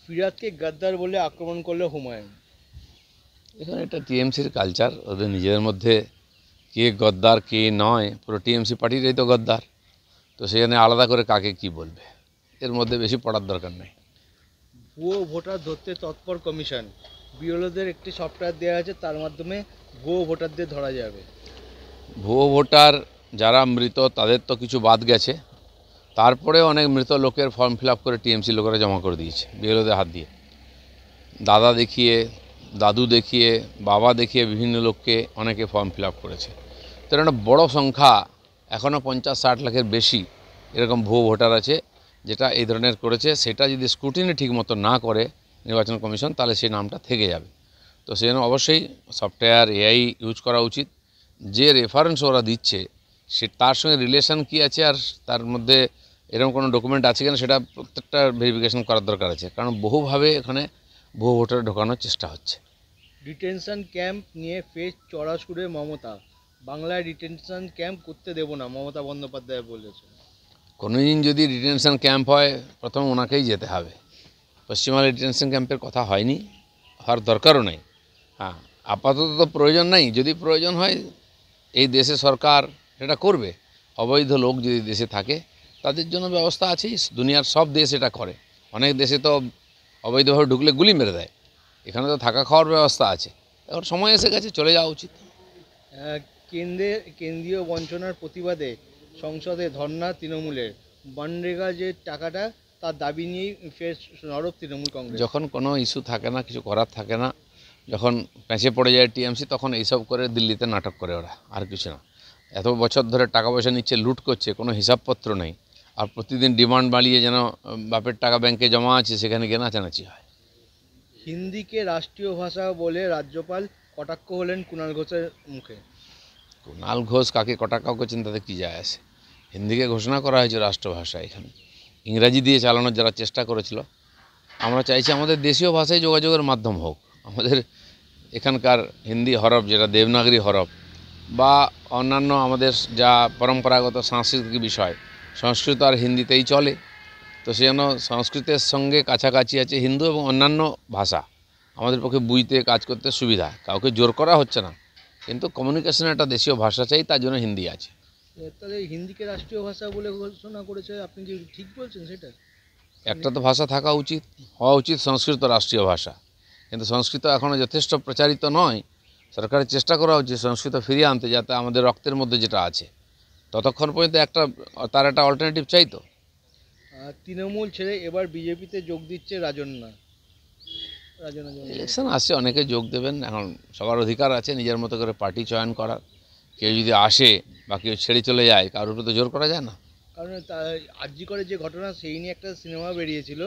ফিরাদকে গাদ্দার বলে আক্রমণ করলো হুমায়ুন। এখানে এটা টিএমসির কালচার, ওদের নিজেদের মধ্যে কে গদ্দার কে নয়, পুরো টিএমসি পার্টিটাই তো গদ্দার। তো সেখানে আলাদা করে কাকে কি বলবে, এর মধ্যে বেশি পড়ার দরকার নেই। ভুয়ো ভোটার ধরতে তৎপর কমিশন। বিএলওদের একটি সফটওয়্যার দেওয়া আছে, তার মাধ্যমে ভুয়ো ভোটারদের ধরা যাবে। ভুয়ো ভোটার যারা মৃত তাদের তো কিছু বাদ গেছে, তারপরে অনেক মৃত লোকের ফর্ম ফিল আপ করে টিএমসি লোকেরা জমা করে দিয়েছে বিএলওদের হাত দিয়ে। দাদা দেখিয়ে, দাদু দেখিয়ে, বাবা দেখিয়ে বিভিন্ন লোককে অনেকে ফর্ম ফিল আপ করেছে। তো একটা বড় সংখ্যা, এখনও 50-60 লাখের বেশি এরকম ভুয়ো ভোটার আছে যেটা এই ধরনের করেছে। সেটা যদি স্ক্রুটিনি ঠিক মতো না করে নির্বাচন কমিশন, তাহলে সেই নামটা থেকে যাবে। তো সেই জন্য অবশ্যই সফটওয়্যার এআই ইউজ করা উচিত। যে রেফারেন্স ওরা দিচ্ছে সে তার সঙ্গে রিলেশন কী আছে আর তার মধ্যে এরকম কোনো ডকুমেন্ট আছে কিনা সেটা প্রত্যেকটা ভেরিফিকেশন করার দরকার আছে, কারণ বহুভাবে এখানে ভুয়ো ভোটার ঢোকানোর চেষ্টা হচ্ছে। ডিটেনশন ক্যাম্প নিয়ে ফের চড়া সুরে মমতা। বাংলায় ডিটেনশন ক্যাম্প করতে দেব না, মমতা বন্দ্যোপাধ্যায় বলেছে। কোনো দিন যদি ডিটেনশন ক্যাম্প হয়, প্রথম ওনাকেই যেতে হবে। পশ্চিমবাংলায় ডিটেনশন ক্যাম্পের কথা হয়নি, হওয়ার দরকারও নেই। হ্যাঁ, আপাতত তো প্রয়োজন নেই। যদি প্রয়োজন হয় এই দেশে সরকার এটা করবে। অবৈধ লোক যদি দেশে থাকে তাদের জন্য ব্যবস্থা আছেই, দুনিয়ার সব দেশ এটা করে। অনেক দেশে তো অবৈধভাবে ঢুকলে গুলি মেরে দেয়, এখানে তো থাকা খাওয়ার ব্যবস্থা আছে। এখন সময় এসে গেছে, চলে যাওয়া উচিত। কেন্দ্রীয় বঞ্চনার প্রতিবাদে সংসদে ধর্ণা তৃণমূলের। মনরেগা যে টাকাটা, তার দাবি নিয়েই ফের সরব তৃণমূল কংগ্রেস। যখন কোনো ইস্যু থাকে না, কিছু করার থাকে না, যখন প্যাঁচে পড়ে যায় টিএমসি, তখন এইসব করে দিল্লিতে নাটক করে ওরা, আর কিছু না। এত বছর ধরে টাকা পয়সা নিচ্ছে, লুট করছে, কোনো হিসাবপত্র নেই, আর প্রতিদিন ডিমান্ড বাড়িয়ে যেন বাপের টাকা ব্যাংকে জমা আছে সেখানে গিয়ে নাচানাচি হয়। হিন্দিকে রাষ্ট্রীয় ভাষা বলে রাজ্যপাল কটাক্ষ হলেন কুণাল ঘোষের মুখে। কুণাল ঘোষ কাকে কটাক্ষ করছেন তাতে কী যায় আসে? হিন্দিকে ঘোষণা করা হয়েছে রাষ্ট্রভাষা। এখানে ইংরাজি দিয়ে চালানোর যারা চেষ্টা করেছিল, আমরা চাইছি আমাদের দেশীয় ভাষায় যোগাযোগের মাধ্যম হোক। আমাদের এখানকার হিন্দি হরফ, যেটা দেবনাগরী হরফ, বা অন্যান্য আমাদের যা পরম্পরাগত সাংস্কৃতিক বিষয়, সংস্কৃত আর হিন্দিতেই চলে। তো সেজন্য সংস্কৃতের সঙ্গে কাছাকাছি আছে হিন্দু এবং অন্যান্য ভাষা, আমাদের পক্ষে বুঝতে কাজ করতে সুবিধা। কাউকে জোর করা হচ্ছে না, কিন্তু কমিউনিকেশনে একটা দেশীয় ভাষা চাই, তার জন্য হিন্দি আছে। তাহলে হিন্দিকে রাষ্ট্রীয় ভাষা বলে ঘোষণা করেছে, আপনি কি ঠিক বলছেন সেটা? একটা তো ভাষা থাকা উচিত, হওয়া উচিত সংস্কৃত রাষ্ট্রীয় ভাষা, কিন্তু সংস্কৃত এখনও যথেষ্ট প্রচারিত নয়। সরকারের চেষ্টা করা উচিত সংস্কৃত ফিরিয়ে আনতে, যাতে আমাদের রক্তের মধ্যে যেটা আছে, ততক্ষণ পর্যন্ত তার একটা অল্টারনেটিভ চাই তো। তৃণমূল ছেড়ে এবার বিজেপিতে যোগ দিচ্ছে রাজন্না। ইলেকশন আসছে, অনেকে যোগ দেবেন। এখন সবার অধিকার আছে নিজের মতো করে পার্টি চয়ন করার। কেউ যদি আসে বা কেউ ছেড়ে চলে যায়, কারোর উপর তো জোর করা যায় না। কারণ আরজি করে যে ঘটনা, সেই নিয়ে একটা সিনেমা বেরিয়েছিল,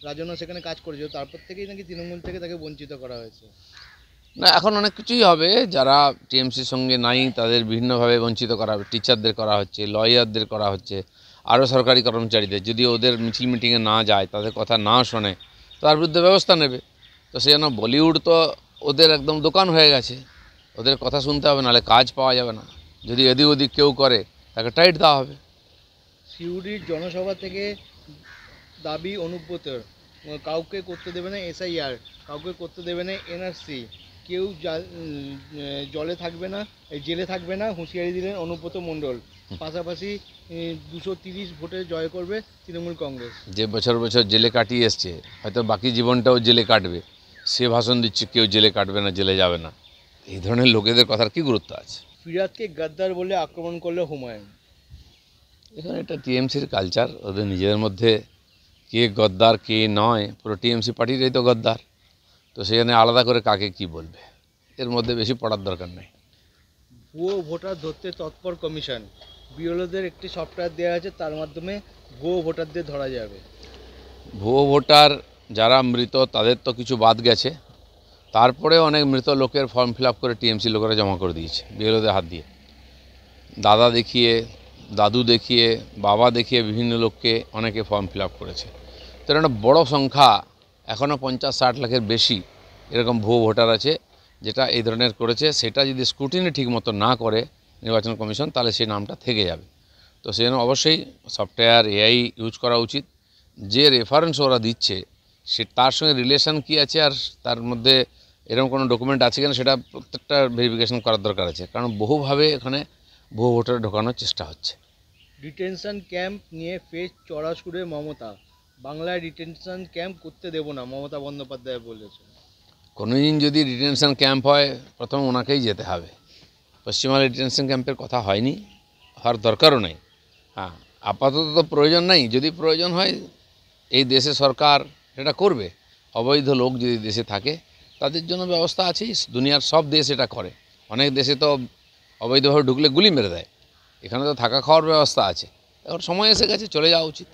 রাজন্না সেখানে কাজ করেছিল, তারপর থেকেই নাকি তৃণমূল থেকে তাকে বঞ্চিত করা হয়েছে। না, এখন অনেক কিছুই হবে। যারা টিএমসির সঙ্গে নাই তাদের বিভিন্নভাবে বঞ্চিত করা হবে। টিচারদের করা হচ্ছে, লয়ারদের করা হচ্ছে, আরও সরকারি কর্মচারীদের। যদি ওদের মিছিল মিটিংয়ে না যায়, তাদের কথা না শোনে, তার বিরুদ্ধে ব্যবস্থা নেবে। তো সেই জন্য বলিউড তো ওদের একদম দোকান হয়ে গেছে, ওদের কথা শুনতে হবে, নাহলে কাজ পাওয়া যাবে না। যদি এদিক ওদিক কেউ করে, তাকে টাইট দেওয়া হবে। সিউড়ির জনসভা থেকে দাবি অনুব্রতর, কাউকে করতে দেবে না এসআইআর, কাউকে করতে দেবে না এনআরসি, কেউ জলে থাকবে না, জেলে থাকবে না, হুঁশিয়ারি দিলেন অনুব্রত মণ্ডল। পাশাপাশি 230 ভোটে জয় করবে তৃণমূল কংগ্রেস। যে বছর বছর জেলে কাটিয়ে এসছে, হয়তো বাকি জীবনটাও জেলে কাটবে, সে ভাষণ দিচ্ছে কেউ জেলে কাটবে না, জেলে যাবে না। এই ধরনের লোকেদের কথার কী গুরুত্ব আছে? ফিরাদকে গাদ্দার বলে আক্রমণ করলো হুমায়ুন। এখানে এটা টিএমসির কালচার, ওদের নিজেদের মধ্যে কে গদ্দার কে নয়, পুরো টিএমসি পার্টিটাই তো গদ্দার। তো সেখানে আলাদা করে কাকে কি বলবে, এর মধ্যে বেশি পড়ার দরকার নেই। ভুয়ো ভোটার ধরতে তৎপর কমিশন। বিএলওদের একটি সফটওয়্যার দেওয়া আছে, তার মাধ্যমে ভুয়ো ভোটারদের ধরা যাবে। ভুয়ো ভোটার যারা মৃত তাদের তো কিছু বাদ গেছে, তারপরে অনেক মৃত লোকের ফর্ম ফিল আপ করে টিএমসি লোকেরা জমা করে দিয়েছে বিএলওদের হাত দিয়ে। দাদা দেখিয়ে, দাদু দেখিয়ে, বাবা দেখিয়ে বিভিন্ন লোককে অনেকে ফর্ম ফিল আপ করেছে। তো একটা বড় সংখ্যা, এখনও 50-60 লাখের বেশি এরকম ভুয়ো ভোটার আছে যেটা এই ধরনের করেছে। সেটা যদি স্ক্রুটিনি ঠিক মতো না করে নির্বাচন কমিশন, তাহলে সেই নামটা থেকে যাবে। তো সেই জন্য অবশ্যই সফটওয়্যার এআই ইউজ করা উচিত। যে রেফারেন্স ওরা দিচ্ছে সে তার সঙ্গে রিলেশন কী আছে আর তার মধ্যে এরকম কোনো ডকুমেন্ট আছে কিনা সেটা প্রত্যেকটা ভেরিফিকেশন করার দরকার আছে, কারণ বহুভাবে এখানে ভুয়ো ভোটার ঢোকানোর চেষ্টা হচ্ছে। ডিটেনশন ক্যাম্প নিয়ে ফের চড়া সুরে মমতা, বাংলায় ডিটেনশন ক্যাম্প করতে দেব না, মমতা বন্দ্যোপাধ্যায় বলেছেন। কোনো দিন যদি ডিটেনশন ক্যাম্প হয় প্রথম ওনাকেই যেতে হবে। পশ্চিমবাংলায় ডিটেনশন ক্যাম্পের কথা হয়নি, হওয়ার দরকারও নেই। হ্যাঁ, আপাতত তো প্রয়োজন নেই, যদি প্রয়োজন হয় এই দেশে সরকার এটা করবে। অবৈধ লোক যদি দেশে থাকে তাদের জন্য ব্যবস্থা আছেই, দুনিয়ার সব দেশ এটা করে। অনেক দেশে তো অবৈধভাবে ঢুকলে গুলি মেরে দেয়, এখানে তো থাকা খাওয়ার ব্যবস্থা আছে। এখন সময় এসে গেছে, চলে যাওয়া উচিত।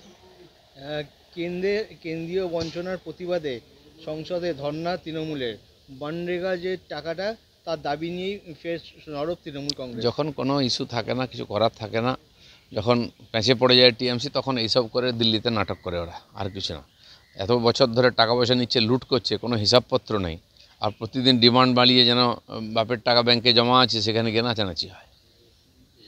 কেন্দ্রীয় বঞ্চনার প্রতিবাদে সংসদে ধর্ণা তৃণমূলের, মনরেগা যে টাকাটা তার দাবি নিয়েই ফের সরব তৃণমূল কংগ্রেস। যখন কোনো ইস্যু থাকে না, কিছু করার থাকে না, যখন প্যাঁচে পড়ে যায় টিএমসি, তখন এইসব করে দিল্লিতে নাটক করে ওরা, আর কিছু না। এত বছর ধরে টাকা পয়সা নিচ্ছে, লুট করছে, কোনো হিসাবপত্র নেই, আর প্রতিদিন ডিমান্ড বাড়িয়ে যেন বাপের টাকা ব্যাংকে জমা আছে সেখানে গিয়ে নাচানাচি হয়।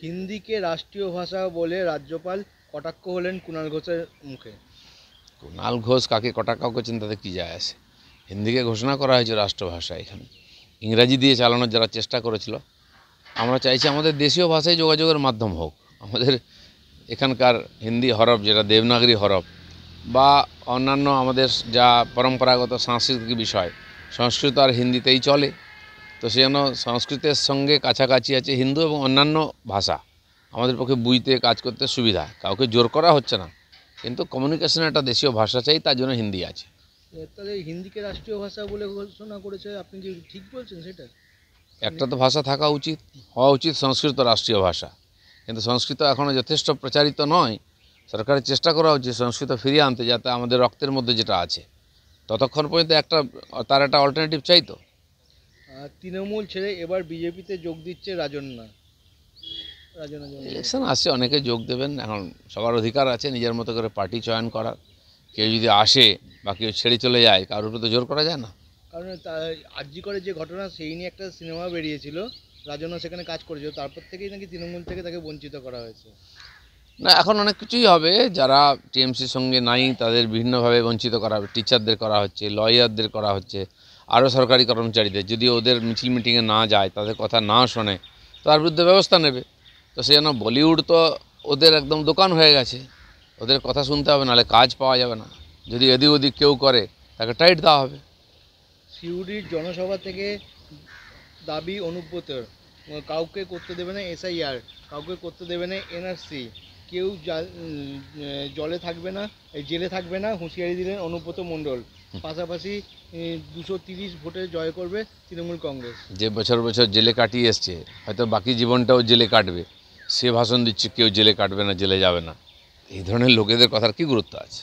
হিন্দিকে রাষ্ট্রীয় ভাষা বলে রাজ্যপাল কটাক্ষ হলেন কুণাল ঘোষের মুখে। কুণাল ঘোষ কাকে কটাক্ষ করছেন তাতে কী যায় আসে? হিন্দিকে ঘোষণা করা হয়েছে রাষ্ট্রভাষা। এখানে ইংরাজি দিয়ে চালানোর যারা চেষ্টা করেছিল, আমরা চাইছি আমাদের দেশীয় ভাষায় যোগাযোগের মাধ্যম হোক। আমাদের এখানকার হিন্দি হরফ, যেটা দেবনাগরী হরফ, বা অন্যান্য আমাদের যা পরম্পরাগত সাংস্কৃতিক বিষয়, সংস্কৃত আর হিন্দিতেই চলে। তো সেজন্য সংস্কৃতের সঙ্গে কাছাকাছি আছে হিন্দু এবং অন্যান্য ভাষা, আমাদের পক্ষে বুঝতে কাজ করতে সুবিধা। কাউকে জোর করা হচ্ছে না, কিন্তু কমিউনিকেশনে একটা দেশীয় ভাষা চাই, তার জন্য হিন্দি আছে। তাহলে হিন্দিকে রাষ্ট্রীয় ভাষা বলে ঘোষণা করেছে, আপনি কি ঠিক বলছেন সেটা? একটা তো ভাষা থাকা উচিত, হওয়া উচিত সংস্কৃত রাষ্ট্রীয় ভাষা, কিন্তু সংস্কৃত এখনও যথেষ্ট প্রচারিত নয়। সরকারের চেষ্টা করা উচিত সংস্কৃত ফিরিয়ে আনতে, যাতে আমাদের রক্তের মধ্যে যেটা আছে ততক্ষণ পর্যন্ত তার একটা অল্টারনেটিভ চাই। তো তৃণমূল ছেড়ে এবার বিজেপিতে যোগ দিচ্ছে রাজন্না। ইলেকশন আসছে, অনেকে যোগ দেবেন, এখন সবার অধিকার আছে নিজের মতো করে পার্টি চয়ন করার। কেউ যদি আসে বা কেউ ছেড়ে চলে যায়, কারোর উপর তো জোর করা যায় না। কারণ আরজি করে যে ঘটনা, সেই নিয়ে একটা সিনেমা বেরিয়েছিল, রাজন্না সেখানে কাজ করেছিল, তারপর থেকেই নাকি তৃণমূল থেকে তাকে বঞ্চিত করা হয়েছে। না, এখন অনেক কিছুই হবে। যারা টিএমসির সঙ্গে নাই তাদের বিভিন্নভাবে বঞ্চিত করা হবে। টিচারদের করা হচ্ছে, লয়ারদের করা হচ্ছে, আরও সরকারি কর্মচারীদের। যদি ওদের মিছিল মিটিংয়ে না যায়, তাদের কথা না শোনে, তার বিরুদ্ধে ব্যবস্থা নেবে। তো সেই জন্য বলিউড তো ওদের একদম দোকান হয়ে গেছে, ওদের কথা শুনতে হবে, নাহলে কাজ পাওয়া যাবে না। যদি এদিক ওদিক কেউ করে তাকে টাইট দেওয়া হবে। সিউড়ির জনসভা থেকে দাবি অনুব্রতর, কাউকে করতে দেবে না এসআইআর, কাউকে করতে দেবে না এনআরসি, কেউ জলে থাকবে না, জেলে থাকবে না, হুঁশিয়ারি দিলেন অনুব্রত মণ্ডল। পাশাপাশি 230 ভোটে জয় করবে তৃণমূল কংগ্রেস। যে বছর বছর জেলে কাটিয়ে এসছে, হয়তো বাকি জীবনটাও জেলে কাটবে, সে ভাষণ দিচ্ছে কেউ জেলে কাটবে না, জেলে যাবে না। এই ধরনের লোকেদের কথার কী গুরুত্ব আছে?